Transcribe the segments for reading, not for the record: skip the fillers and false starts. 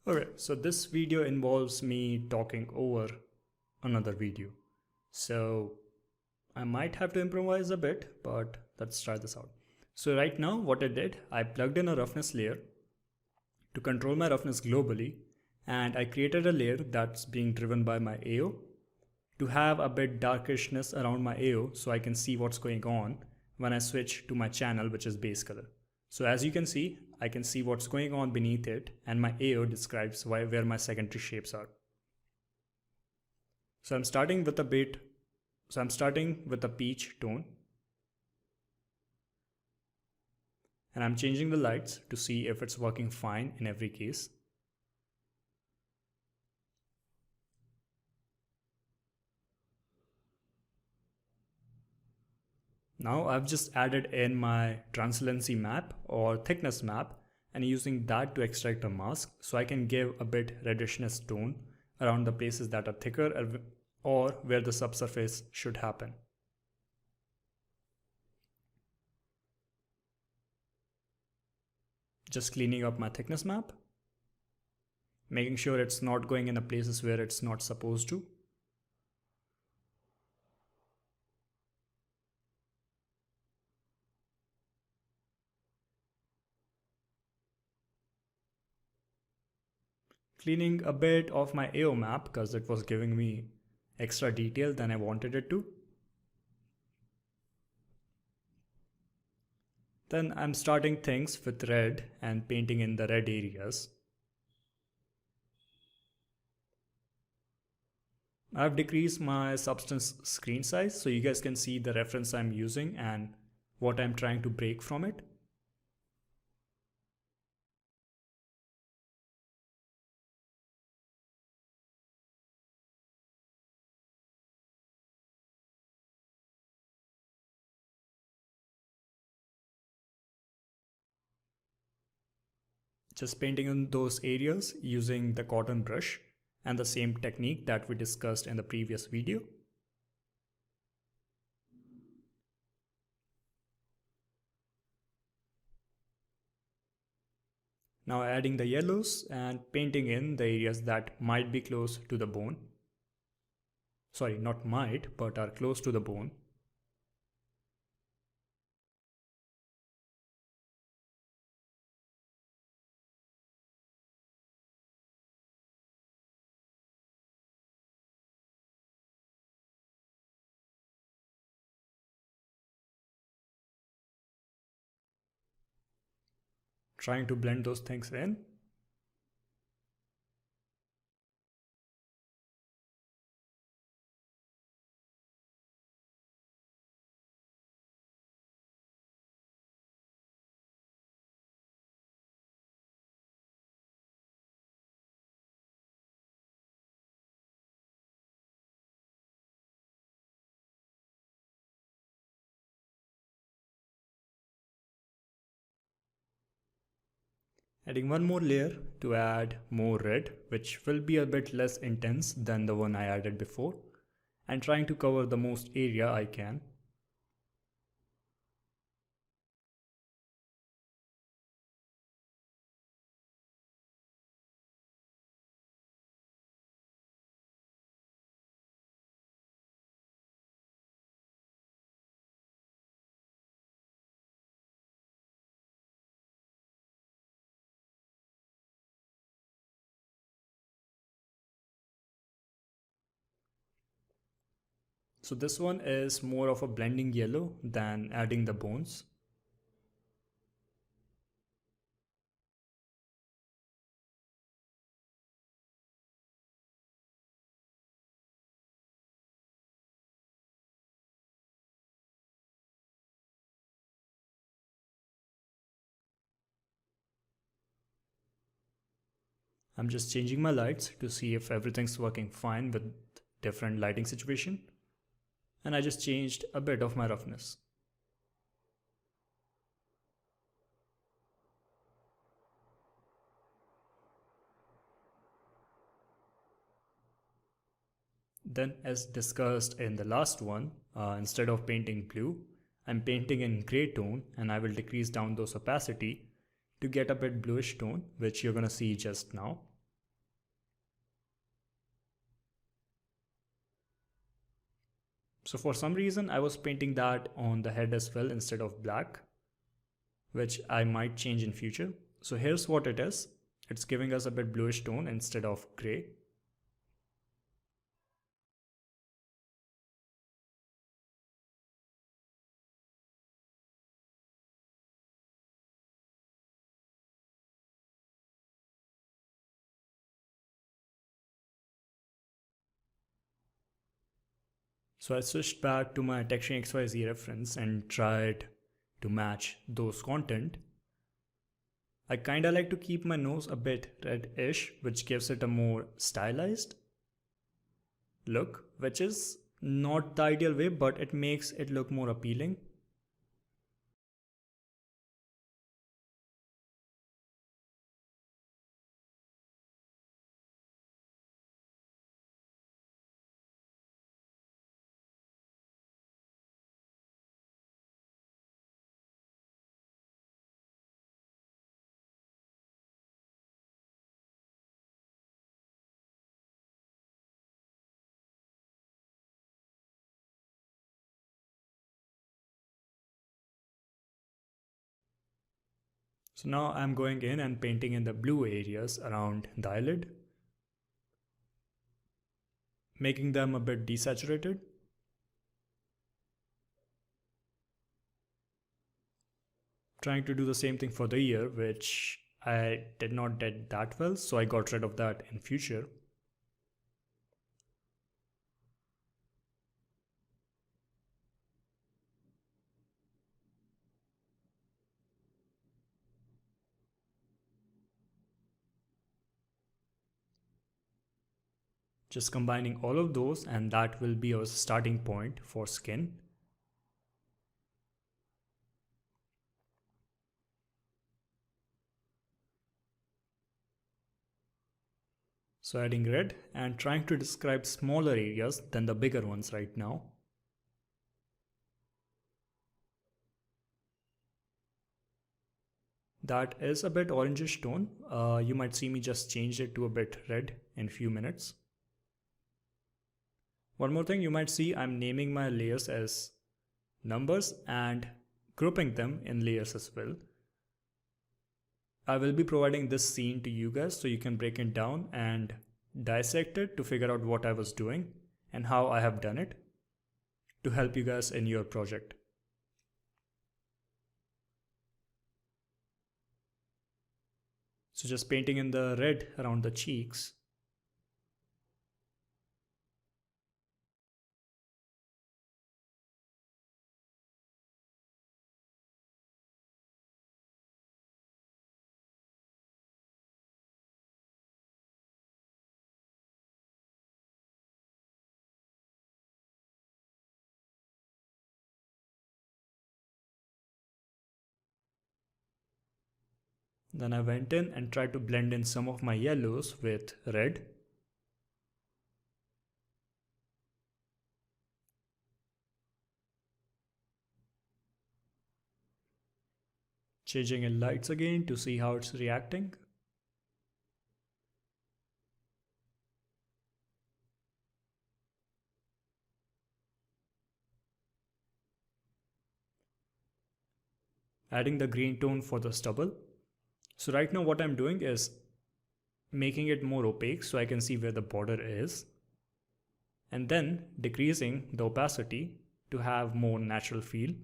Okay, so this video involves me talking over another video. So I might have to improvise a bit, but let's try this out. So right now what I did, I plugged in a roughness layer to control my roughness globally, and I created a layer that's being driven by my AO to have a bit darkishness around my AO so I can see what's going on when I switch to my channel, which is base color. So as you can see, I can see what's going on beneath it, and my AO describes where my secondary shapes are. So I'm starting with a peach tone, and I'm changing the lights to see if it's working fine in every case. Now I've just added in my translucency map or thickness map and using that to extract a mask so I can give a bit reddishness tone around the places that are thicker or where the subsurface should happen. Just cleaning up my thickness map, making sure it's not going in the places where it's not supposed to. Cleaning a bit of my AO map because it was giving me extra detail than I wanted it to. Then I'm starting things with red and painting in the red areas. I've decreased my substance screen size so you guys can see the reference I'm using and what I'm trying to break from it. Just painting in those areas using the cotton brush and the same technique that we discussed in the previous video. Now adding the yellows and painting in the areas that might be close to the bone. Sorry, not might, but are close to the bone. Trying to blend those things in. Adding one more layer to add more red, which will be a bit less intense than the one I added before, and trying to cover the most area I can. So this one is more of a blending yellow than adding the bones. I'm just changing my lights to see if everything's working fine with different lighting situation. And I just changed a bit of my roughness. Then as discussed in the last one, instead of painting blue, I'm painting in gray tone and I will decrease down those opacity to get a bit bluish tone, which you're gonna see just now. So for some reason I was painting that on the head as well instead of black, which I might change in future. So here's what it is. It's giving us a bit bluish tone instead of gray. So I switched back to my texturing XYZ reference and tried to match those content. I kinda like to keep my nose a bit reddish, which gives it a more stylized look, which is not the ideal way, but it makes it look more appealing. So now I'm going in and painting in the blue areas around the eyelid, making them a bit desaturated. Trying to do the same thing for the ear, which I did not did that well, so I got rid of that in future. Just combining all of those, and that will be our starting point for skin. So adding red and trying to describe smaller areas than the bigger ones right now. That is a bit orangish tone. You might see me just change it to a bit red in a few minutes. One more thing, you might see I'm naming my layers as numbers and grouping them in layers as well. I will be providing this scene to you guys so you can break it down and dissect it to figure out what I was doing and how I have done it to help you guys in your project. So just painting in the red around the cheeks. Then I went in and tried to blend in some of my yellows with red. Changing in lights again to see how it's reacting. Adding the green tone for the stubble. So right now what I'm doing is making it more opaque so I can see where the border is, and then decreasing the opacity to have more natural feel.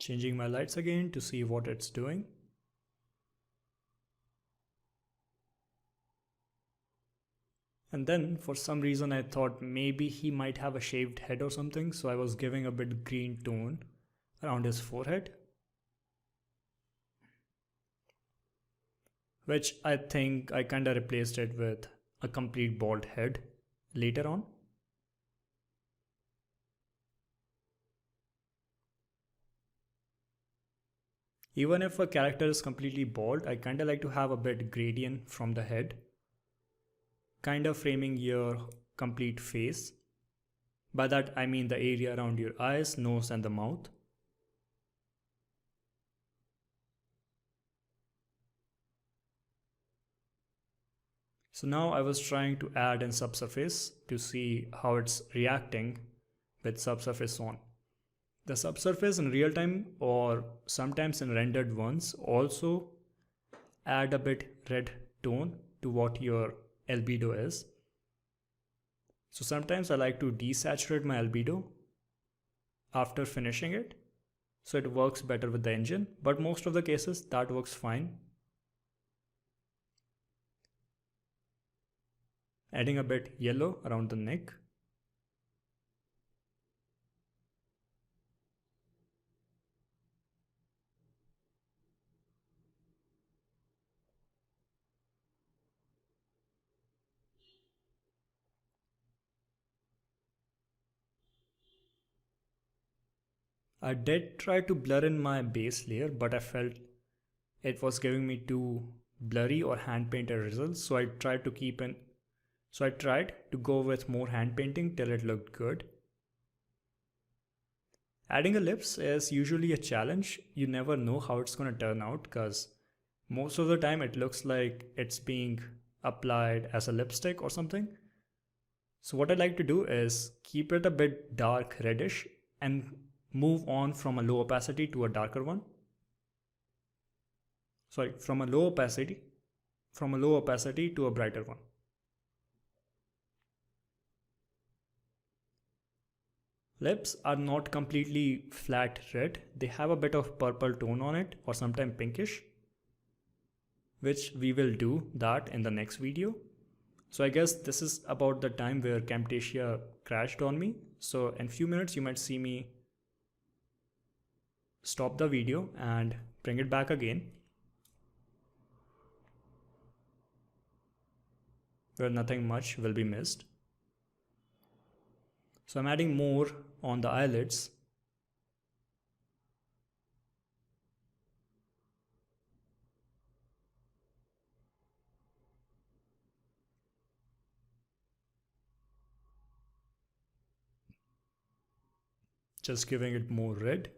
Changing my lights again to see what it's doing. And then for some reason I thought maybe he might have a shaved head or something, so I was giving a bit green tone around his forehead, which I think I kinda replaced it with a complete bald head later on. Even if a character is completely bald, I kinda like to have a bit gradient from the head, kind of framing your complete face. By that I mean the area around your eyes, nose and the mouth. So now I was trying to add in subsurface to see how it's reacting with subsurface on. The subsurface in real time or sometimes in rendered ones also add a bit red tone to what your albedo is. So sometimes I like to desaturate my albedo after finishing it, so it works better with the engine, but most of the cases that works fine. Adding a bit yellow around the neck. I did try to blur in my base layer, but I felt it was giving me too blurry or hand painted results, so I tried to go with more hand painting till it looked good. Adding ellipse is usually a challenge. You never know how it's going to turn out because most of the time it looks like it's being applied as a lipstick or something. So what I like to do is keep it a bit dark reddish and move on from a low opacity to a darker one. Sorry, from a low opacity to a brighter one. Lips are not completely flat red. They have a bit of purple tone on it or sometimes pinkish, which we will do that in the next video. So I guess this is about the time where Camtasia crashed on me. So in few minutes you might see me stop the video and bring it back again, where nothing much will be missed. So I'm adding more on the eyelids. Just giving it more red.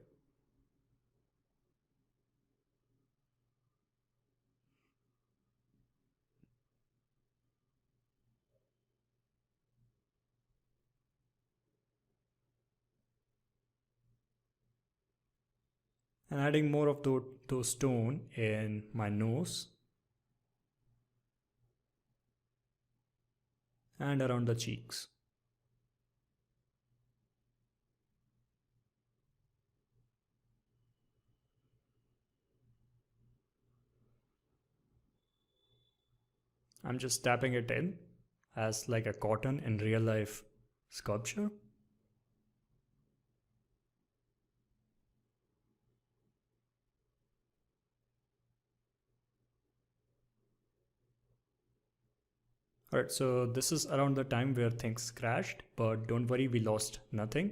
And adding more of those tone in my nose and around the cheeks. I'm just tapping it in as like a cotton in real life sculpture. Alright, so this is around the time where things crashed, but don't worry, we lost nothing.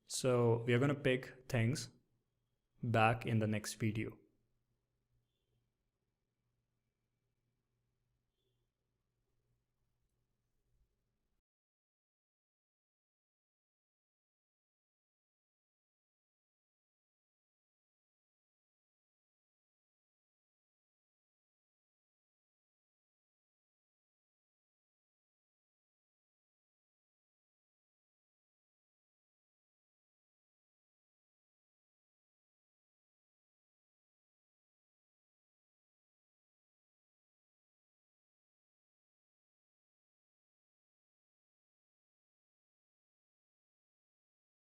So we are going to pick things back in the next video.